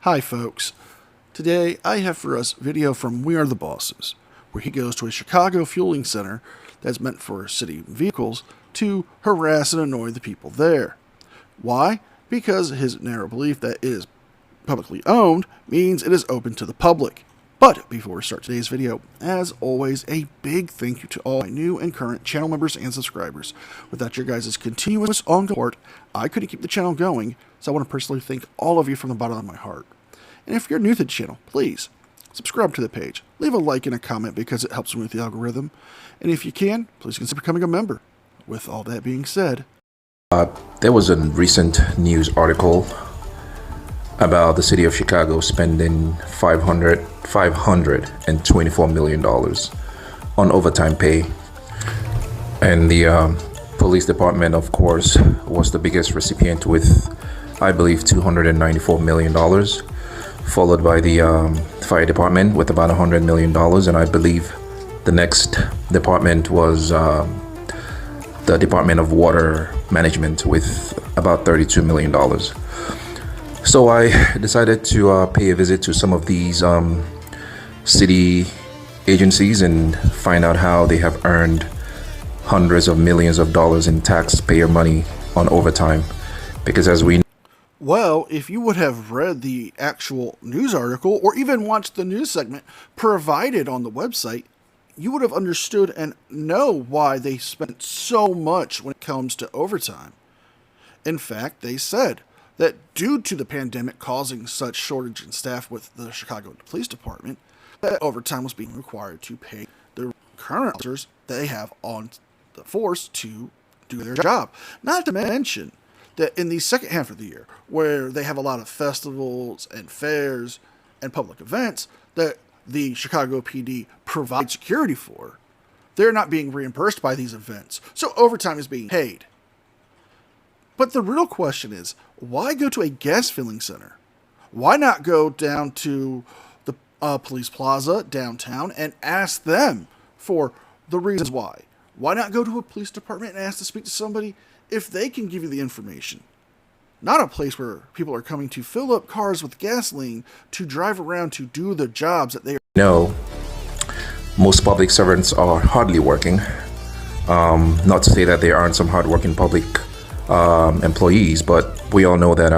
Hi folks, today I have for us a video from We Are the Bosses, where he goes to a Chicago fueling center that's meant for city vehicles to harass and annoy the people there. Why? Because his narrow belief that it is publicly owned means it is open to the public. But before we start today's video, as always, a big thank you to all my new and current channel members and subscribers. Without your guys' continuous ongoing support, I couldn't keep the channel going, so I want to personally thank all of you from the bottom of my heart. And if you're new to the channel, please subscribe to the page, leave a like and a comment because it helps me with the algorithm, and if you can, please consider becoming a member. With all that being said, there was a recent news article about the city of Chicago spending $524 million on overtime pay. And the police department, of course, was the biggest recipient with, I believe, $294 million, followed by the fire department with about $100 million. And I believe the next department was the Department of Water Management with about $32 million. So I decided to pay a visit to some of these city agencies and find out how they have earned hundreds of millions of dollars in taxpayer money on overtime. Because as we well, if you would have read the actual news article or even watched the news segment provided on the website, you would have understood and know why they spent so much when it comes to overtime. In fact, they said that due to the pandemic causing such shortage in staff with the Chicago Police Department, that overtime was being required to pay the current officers they have on the force to do their job. Not to mention that in the second half of the year, where they have a lot of festivals and fairs and public events that the Chicago PD provides security for, they're not being reimbursed by these events, so overtime is being paid. But the real question is, why go to a gas filling center? Why not go down to the police plaza downtown and ask them for the reasons why? Why not go to a police department and ask to speak to somebody if they can give you the information? Not a place where people are coming to fill up cars with gasoline to drive around to do the jobs that they are. know, most public servants are hardly working. Not to say that there aren't some hardworking public employees, but we all know that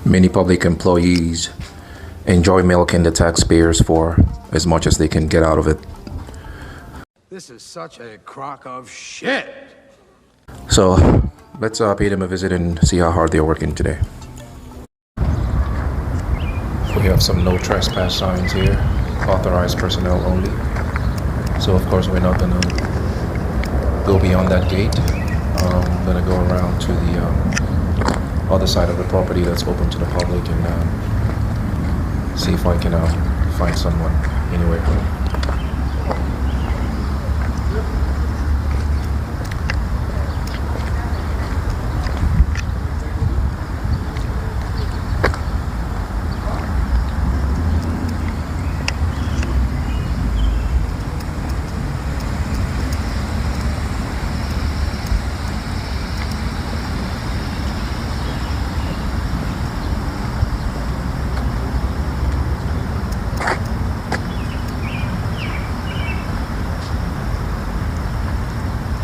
many public employees enjoy milking the taxpayers for as much as they can get out of it. This is such a crock of shit. So let's pay them a visit and see how hard they're working today. We have some no trespass signs here, authorized personnel only. So of course we're not gonna go beyond that gate. I'm gonna go around to the other side of the property that's open to the public and see if I can find someone anywhere.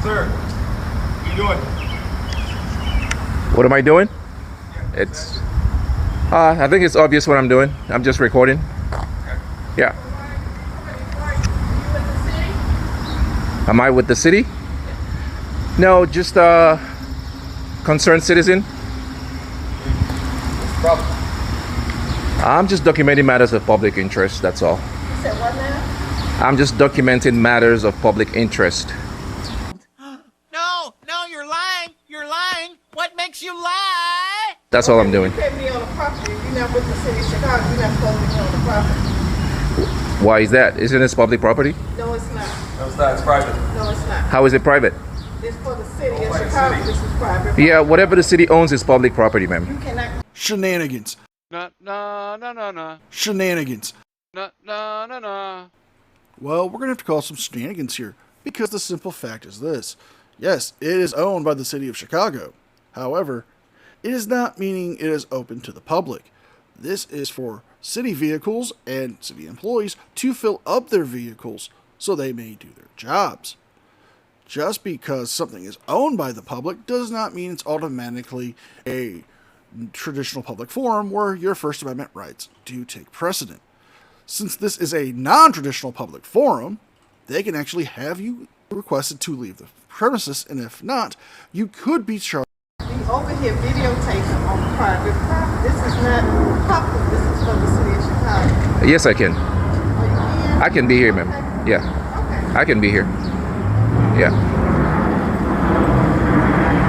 Sir, what are you doing? What am I doing? It's I think it's obvious what I'm doing. I'm just recording. Yeah. Am I with the city? No, just a concerned citizen. What's the problem? I'm just documenting matters of public interest, that's all. You said what now? I'm just documenting matters of public interest. No, you're lying. You're lying. What makes you lie? That's all I'm doing. You can't be on the property. You're not with the city of Chicago. You're not supposed to be on the property. Why is that? Isn't this public property? No, it's not. No, it's not. It's private. No, it's not. How is it private? It's for the city of by the Chicago. city. This is private. Yeah, whatever the city owns is public property, ma'am. You cannot. Shenanigans. No. Shenanigans. No. Well, we're going to have to call some shenanigans here, because the simple fact is this. Yes, it is owned by the city of Chicago. However, it is not meaning it is open to the public. This is for city vehicles and city employees to fill up their vehicles so they may do their jobs. Just because something is owned by the public does not mean it's automatically a traditional public forum where your First Amendment rights do take precedent. Since this is a non-traditional public forum, they can actually have you requested to leave the premises, and if not, you could be charged. Be over here videotaping on private property. This is not public. This is for the city of Chicago. Yes, I can. Are you here? I can be here, ma'am. Okay. Yeah, Okay. I can be here. Yeah.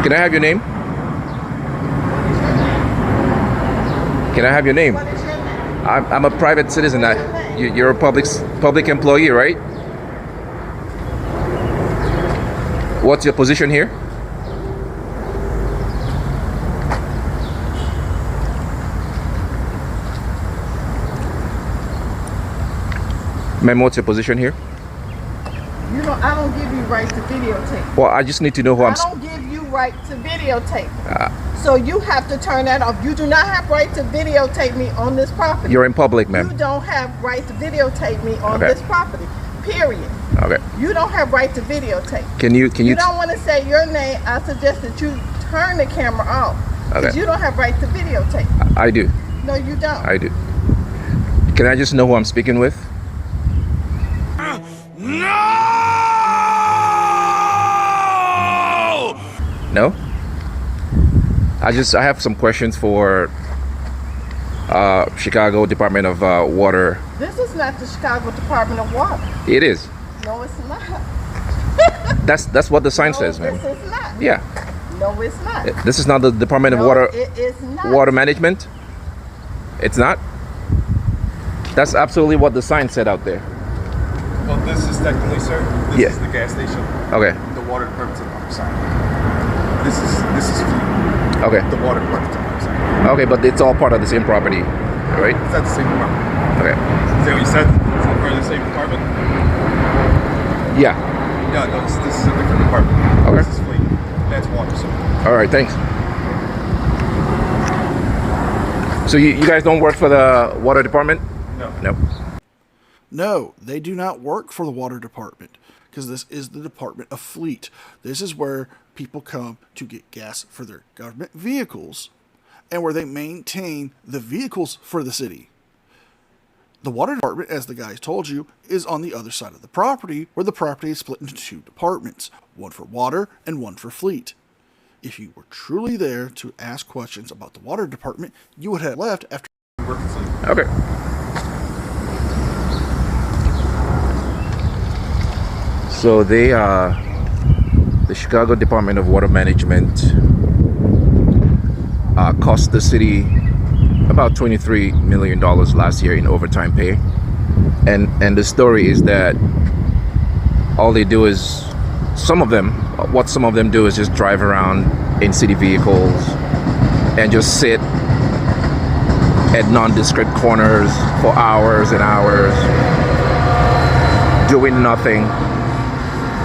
Can I have your name? Can I have your name? What is your name? I'm a private citizen. You're a public employee, right? What's your position here? Ma'am, what's your position here? You know, I don't give you right to videotape. Well, I just need to know who I don't give you right to videotape. So you have to turn that off. You do not have right to videotape me on this property. You're in public, ma'am. You don't have right to videotape me on Okay. this property. Period. Okay. You don't have right to videotape. Can you You don't want to say your name. I suggest that you turn the camera off. Because Okay. you don't have right to videotape. I do. No, you don't. I do. Can I just know who I'm speaking with? No? I have some questions for Chicago Department of Water. This is not the Chicago Department of Water. It is. No, it's not. That's what the sign No, says, this ma'am. is not. Yeah. No, it's not. This is not the Department of No, Water it is not. Water Management. It's not. That's absolutely what the sign said out there. Well, this is technically, sir. This Yeah. is the gas station. Okay. The water department's on our side. This is fleet. Okay. The water department's on our side. Okay, but it's all part of the same property, right? It's not the same department. Okay. Is that what you said? It's not part of the same department? Yeah. No, this is a different department. Okay. This is fleet. That's water, sir. All right. Thanks. So you guys don't work for the water department? No. No. No, they do not work for the water department because this is the Department of Fleet. This is where people come to get gas for their government vehicles and where they maintain the vehicles for the city. The water department, as the guys told you, is on the other side of the property where the property is split into two departments, one for water and one for fleet. If you were truly there to ask questions about the water department, you would have left after. Work for fleet. Okay. So they the Chicago Department of Water Management cost the city about $23 million last year in overtime pay. And the story is that all they do is, some of them do is just drive around in city vehicles and just sit at nondescript corners for hours and hours doing nothing,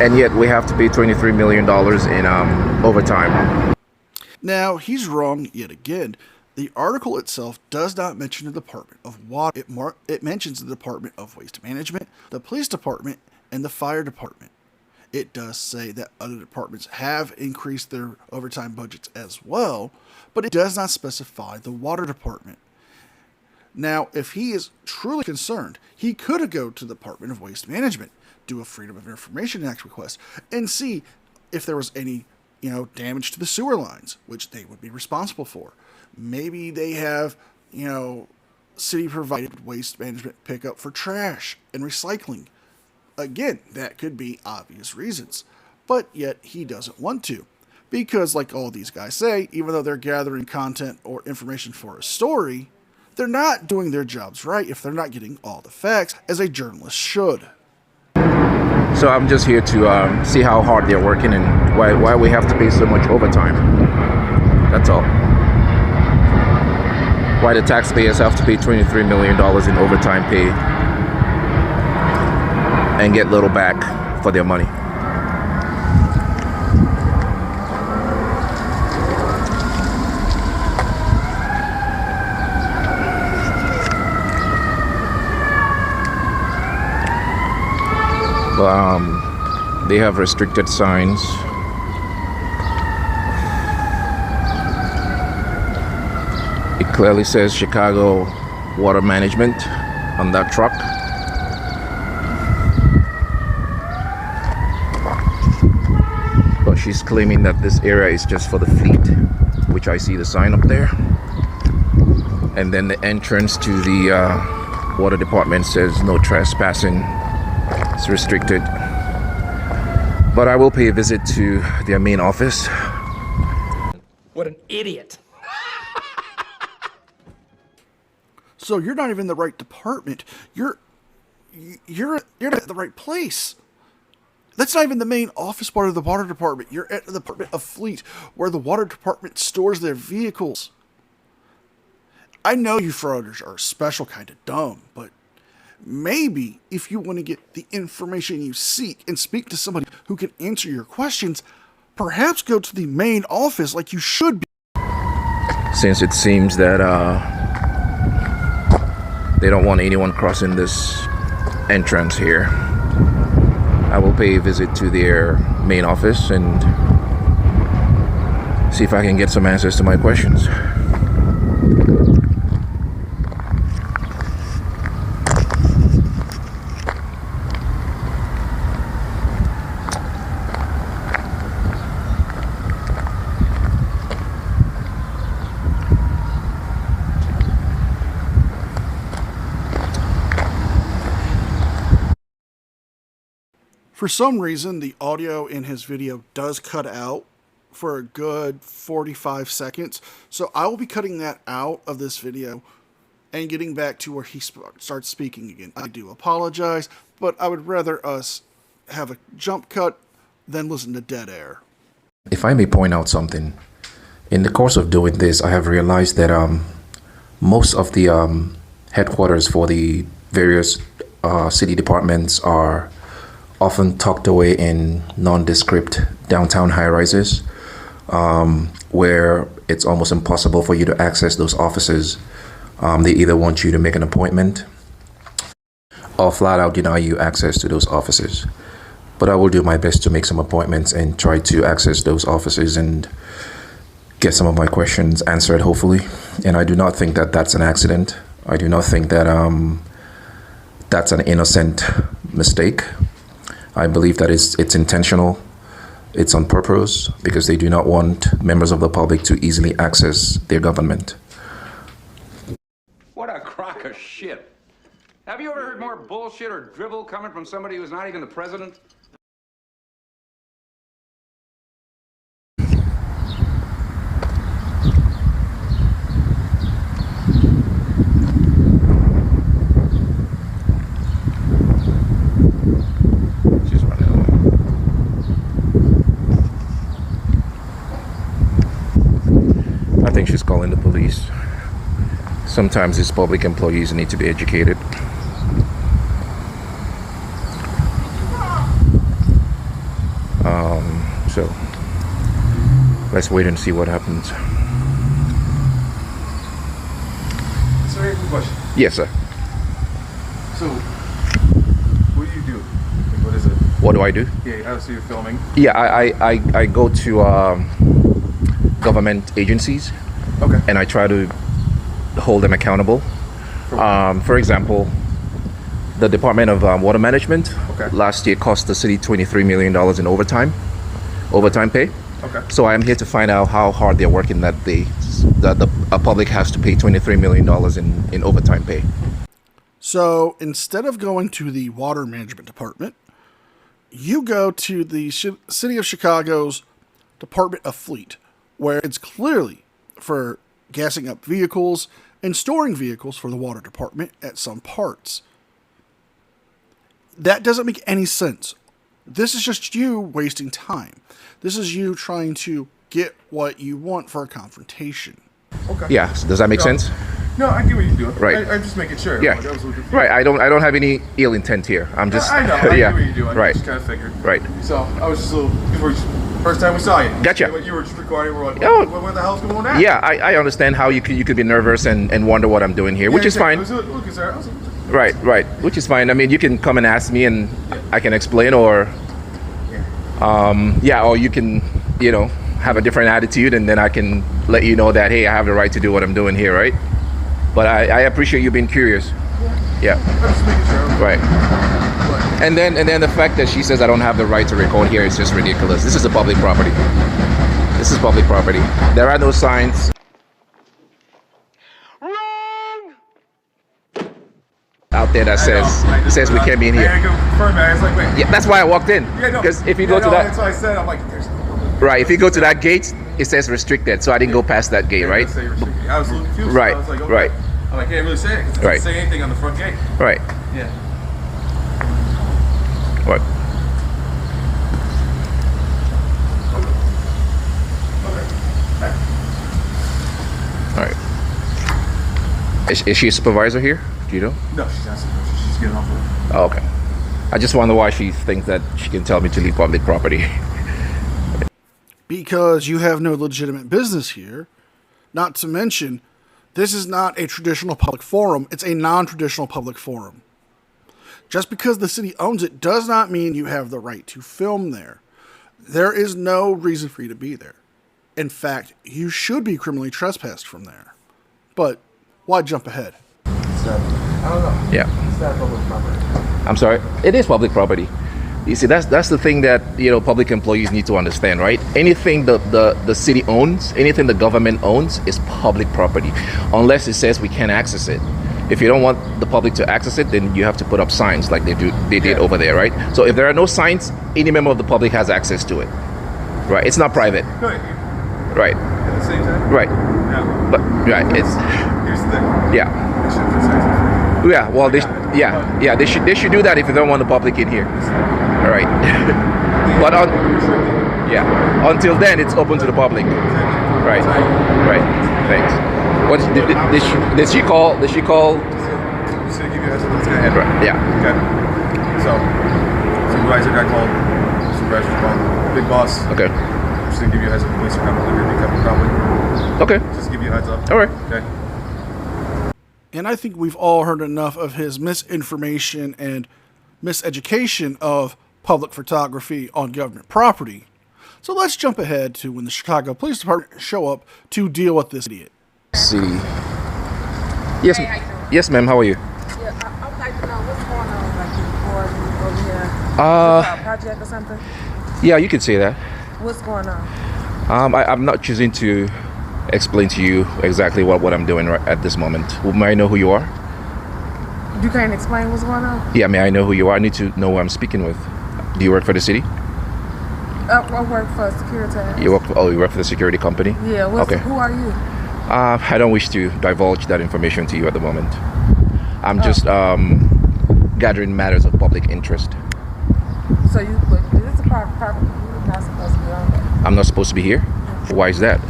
and yet we have to pay $23 million in overtime. Now, he's wrong yet again. The article itself does not mention the Department of Water. It mentions the Department of Waste Management, the Police Department, and the Fire Department. It does say that other departments have increased their overtime budgets as well, but it does not specify the Water Department. Now, if he is truly concerned, he could go to the Department of Waste Management, do a Freedom of Information Act request, and see if there was any, damage to the sewer lines, which they would be responsible for. Maybe they have, city-provided waste management pickup for trash and recycling. Again, that could be obvious reasons, but yet he doesn't want to. Because, like all these guys say, even though they're gathering content or information for a story, they're not doing their jobs right if they're not getting all the facts as a journalist should. So I'm just here to see how hard they're working and why we have to pay so much overtime. That's all. Why the taxpayers have to pay $23 million in overtime pay and get little back for their money. restricted signs. It clearly says Chicago Water Management on that truck. But she's claiming that this area is just for the fleet, which I see the sign up there. And then the entrance to the water department says no trespassing. It's restricted. But I will pay a visit to their main office. What an idiot. So you're not even the right department. You're at the right place. That's not even the main office part of the water department. You're at the Department of Fleet, where the water department stores their vehicles. I know you frauditors are a special kind of dumb, but maybe if you want to get the information you seek and speak to somebody who can answer your questions, perhaps go to the main office like you should be. Since it seems that they don't want anyone crossing this entrance here, I will pay a visit to their main office and see if I can get some answers to my questions. For some reason, the audio in his video does cut out for a good 45 seconds. So I will be cutting that out of this video and getting back to where he starts speaking again. I do apologize, but I would rather us have a jump cut than listen to dead air. If I may point out something, in the course of doing this, I have realized that most of the headquarters for the various city departments are often tucked away in nondescript downtown high-rises, where it's almost impossible for you to access those offices. They either want you to make an appointment or flat out deny you access to those offices. But I will do my best to make some appointments and try to access those offices and get some of my questions answered, hopefully. And I do not think that that's an accident. I do not think that that's an innocent mistake. I believe that it's intentional, it's on purpose, because they do not want members of the public to easily access their government. What a crock of shit. Have you ever heard more bullshit or drivel coming from somebody who's not even the president? I think she's calling the police. Sometimes these public employees need to be educated. So let's wait and see what happens. Sir, I have a question. Yes, sir. So, what do you do? Like, what is it? What do I do? Yeah, so you're filming. Yeah, I go to government agencies. Okay. And I try to hold them accountable. For example, the Department of Water Management last year cost the city $23 million in overtime pay. Okay. So I am here to find out how hard they're working that the public has to pay $23 million in overtime pay. So instead of going to the Water Management Department, you go to the City of Chicago's Department of Fleet, where it's clearly for gassing up vehicles and storing vehicles for the water department at some parts. That doesn't make any sense. This is just you wasting time. This is you trying to get what you want for a confrontation. Okay. Yeah, so does that make sense? No, I get what you're doing. Right. I'm just making sure. Yeah. Like, I was looking for- Right. I don't have any ill intent here. I'm just. I know. I yeah. get what you're doing. Right. I just kind of figured. Right. So I was just a little. First time we saw you. Gotcha. You were just recording. We're like, Oh. what the hell's going on? Yeah, I understand how you could be nervous and wonder what I'm doing here, which is fine. I was a little concerned. I was like, Right. Which is fine. I mean, you can come and ask me, and I can explain, or or you can, have a different attitude, and then I can let you know that, hey, I have the right to do what I'm doing here, right? But I appreciate you being curious. Yeah. Right. And then the fact that she says I don't have the right to record here is just ridiculous. This is a public property. This is public property. There are no signs. Out there that says we can't be in here. Yeah, that's why I walked in. Because if you go to that, that's why I said, I'm like, there's right. If you go to that gate, it says restricted. So I didn't go past that gate, right? I was a little confused. Right. I was like, okay. Right. I'm like, I can't really say it because it Right. doesn't say anything on the front gate. Right. Yeah. What? All right. Is she a supervisor here? Do you know? No, she's not. She's getting off of Oh, okay. I just wonder why she thinks that she can tell me to leave public property. Because you have no legitimate business here. Not to mention, this is not a traditional public forum. It's a non-traditional public forum. Just because the city owns it does not mean you have the right to film there. There is no reason for you to be there. In fact, you should be criminally trespassed from there. But why jump ahead? I don't know. Yeah. It's not public property. I'm sorry. It is public property. You see, that's the thing that public employees need to understand, right? Anything the city owns, anything the government owns, is public property, unless it says we can't access it. If you don't want the public to access it, then you have to put up signs like they did over there, right? So if there are no signs, any member of the public has access to it, right? It's not private, Good. right? At the same time? Right. Yeah. But right, it's Here's the thing. yeah. They should put signs up. Yeah, well, they should do that if you don't want the public in here. All right. But until then, it's open to the public. Right. Thanks. What did she call? Did she call? Just gonna give you a heads up. That's gonna happen. Right. Yeah. Okay. So, supervisor got called. Supervisor called. Big boss. Okay. Just gonna give you a heads up. Police are coming. They're gonna be coming probably. Okay. Just give you a heads up. All right. Okay. And I think we've all heard enough of his misinformation and miseducation of public photography on government property. So let's jump ahead to when the Chicago Police Department show up to deal with this idiot. See. Yes, yes, ma'am. How are you? Yeah, I'd like to know what's going on, like over here. A project or something? Yeah, you could say that. What's going on? I'm not choosing to explain to you exactly what I'm doing right at this moment. May I know who you are? You can't explain what's going on? Yeah, may I know who you are? I need to know who I'm speaking with. Do you work for the city? I work for Security. You work for the security company? Yeah, okay. Who are you? I don't wish to divulge that information to you at the moment. I'm just gathering matters of public interest. So is this a private property? You're not supposed to be on there. I'm not supposed to be here? Why is that?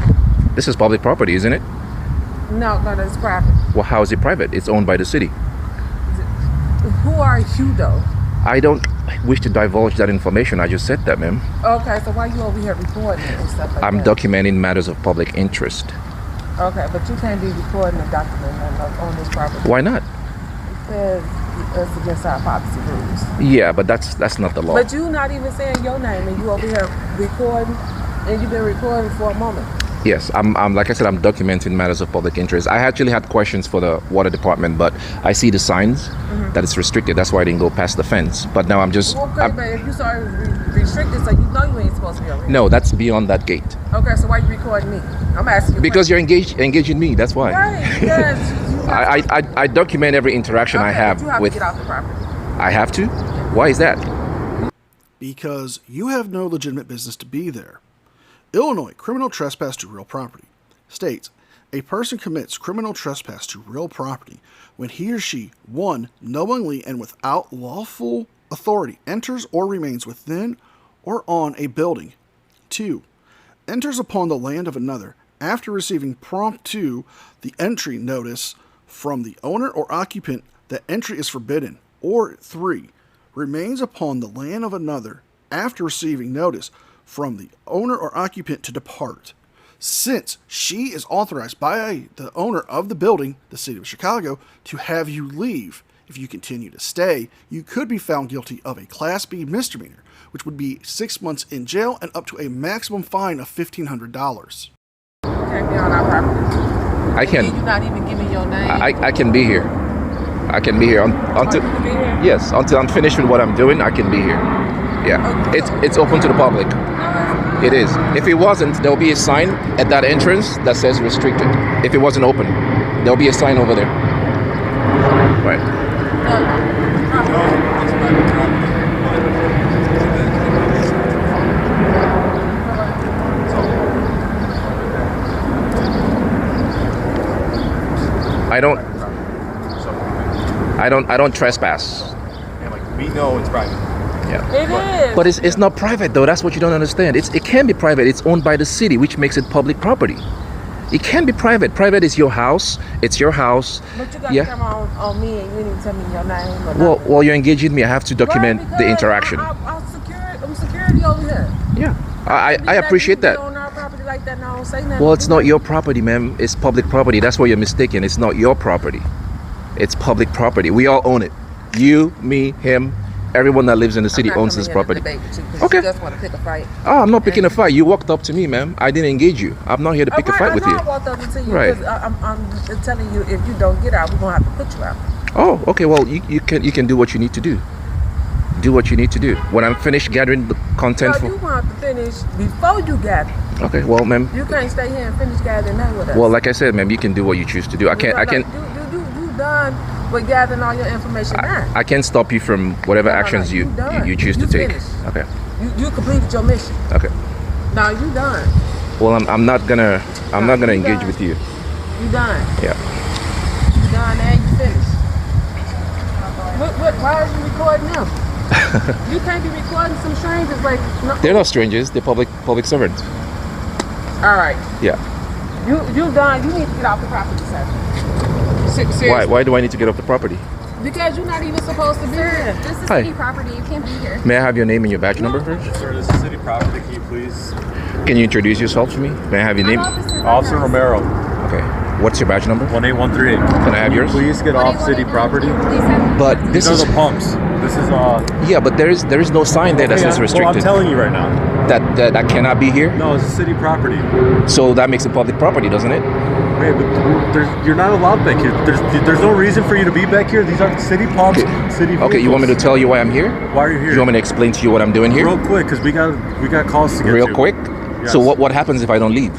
This is public property, isn't it? No, it's private. Well, how is it private? It's owned by the city. Who are you, though? I don't wish to divulge that information. I just said that, ma'am. Okay, so why you over here recording it and stuff like I'm that? documenting matters of public interest. Okay, but you can't be recording and documenting on this property. Why not? Because it's against our policy rules. Yeah, but that's not the law. But you not even saying your name, and you over here recording, and you've been recording for a moment. Yes, I'm like I said, I'm documenting matters of public interest. I actually had questions for the water department, but I see the signs that it's restricted. That's why I didn't go past the fence. But now I'm just... Okay, but if you saw it restricted, so you know you ain't supposed to be over here. No, that's beyond that gate. Okay, so why you recording me? I'm asking you. Because you're engaging me, that's why. Right, yes. I document every interaction I have but you have with... to get off the property. I have to? Why is that? Because you have no legitimate business to be there. Illinois criminal trespass to real property states a person commits criminal trespass to real property when he or she 1. Knowingly and without lawful authority enters or remains within or on a building. 2. Enters upon the land of another after receiving prompt to the entry notice from the owner or occupant that entry is forbidden. Or 3. Remains upon the land of another after receiving notice from the owner or occupant to depart. Since she is authorized by the owner of the building, the city of Chicago, to have you leave, If you continue to stay, you could be found guilty of a Class B misdemeanor, which would be 6 months in jail and up to a maximum fine of $1,500. You can't be on our property. I can. You're not even giving your name. I can be here. I can be here until. You can be here? Yes, until I'm finished with what I'm doing. I can be here. Yeah, it's open to the public. It is. If it wasn't, there'll be a sign at that entrance that says restricted. If it wasn't open, there'll be a sign over there. Right. I don't trespass. And like we know it's private. Yeah. It is. But it's not private though. That's what you don't understand. It can be private. It's owned by the city, which makes it public property. It can be private. Private is your house. It's your house. But you got to come on me and you didn't tell me your name. Or Well, nothing. while you're engaging me, I have to document Right, the interaction. I'm security over here. Yeah. I appreciate that. On our property like that, and I don't say nothing. Well, it's not your property, ma'am. It's public property. That's where you're mistaken. It's not your property. It's public property. We all own it. You, me, him, everyone that lives in the city owns this property. Okay. You just want to pick a fight. Oh, I'm not picking a fight. You walked up to me, ma'am. I didn't engage you. I'm not here to pick a fight with you. I walked up to you. Right. I'm telling you, if you don't get out, we're gonna have to put you out. Oh, okay. Well, you can do what you need to do. Do what you need to do. When I'm finished gathering the content No, you want to finish before you gather. Okay. Well, ma'am. You can't stay here and finish gathering none with us. Well, like I said, ma'am, you can do what you choose to do. I can't. You done with gathering all your information now. I can't stop you from whatever No, actions you done. you choose to You take. finished. Okay. You completed your mission. Okay. Now you done. Well, I'm not gonna engage done. with you. You done. Yeah. You done and you finished. Why are you recording them? You can't be recording some strangers like. No. They're not strangers. They're public servants. All right. Yeah. You done. You need to get off the property, sir. Seriously. Why do I need to get off the property? Because you're not even supposed to be here. This is Hi. city property. You can't be here. May I have your name and your badge number first? Sir, this is city property. Can you please? Can you introduce yourself to me? May I have your name? Officer Romero, Okay. What's your badge number? 18138. Can I have yours? Please get off city property. But this These is are the pumps. This is yeah, but there is no sign there that says Well, restricted. I'm telling you right now. that cannot be here. No, it's city property. So that makes it public property, doesn't it? Wait, but you're not allowed back here. There's no reason for you to be back here. These are city pumps, city vehicles. Okay, you want me to tell you why I'm here? Why are you here? You want me to explain to you what I'm doing here? Real quick, because we got calls to get Real to. quick? Yes. So what happens if I don't leave?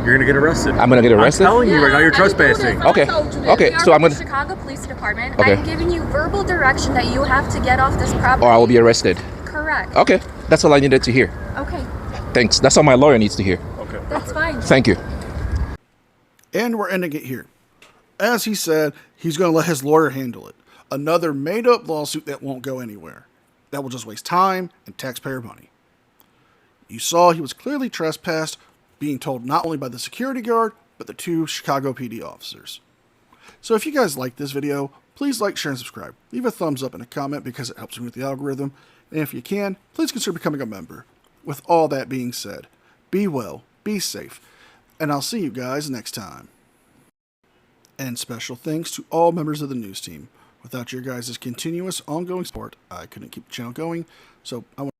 You're gonna get arrested. I'm gonna get arrested? I'm telling you right now, you're trespassing. Okay. Okay, We are so I'm with gonna the Chicago Police Department. Okay. I'm giving you verbal direction that you have to get off this property. or I will be arrested. Correct. Okay. That's all I needed to hear. Okay. Thanks. That's all my lawyer needs to hear. Okay. That's fine. Thank you. And we're ending it here. As he said, he's going to let his lawyer handle it. Another made-up lawsuit that won't go anywhere. That will just waste time and taxpayer money. You saw he was clearly trespassed, being told not only by the security guard, but the 2 Chicago PD officers. So if you guys like this video, please like, share, and subscribe. Leave a thumbs up and a comment because it helps me with the algorithm. And if you can, please consider becoming a member. With all that being said, be well, be safe, and I'll see you guys next time. And special thanks to all members of the news team. Without your guys' continuous, ongoing support, I couldn't keep the channel going, so I want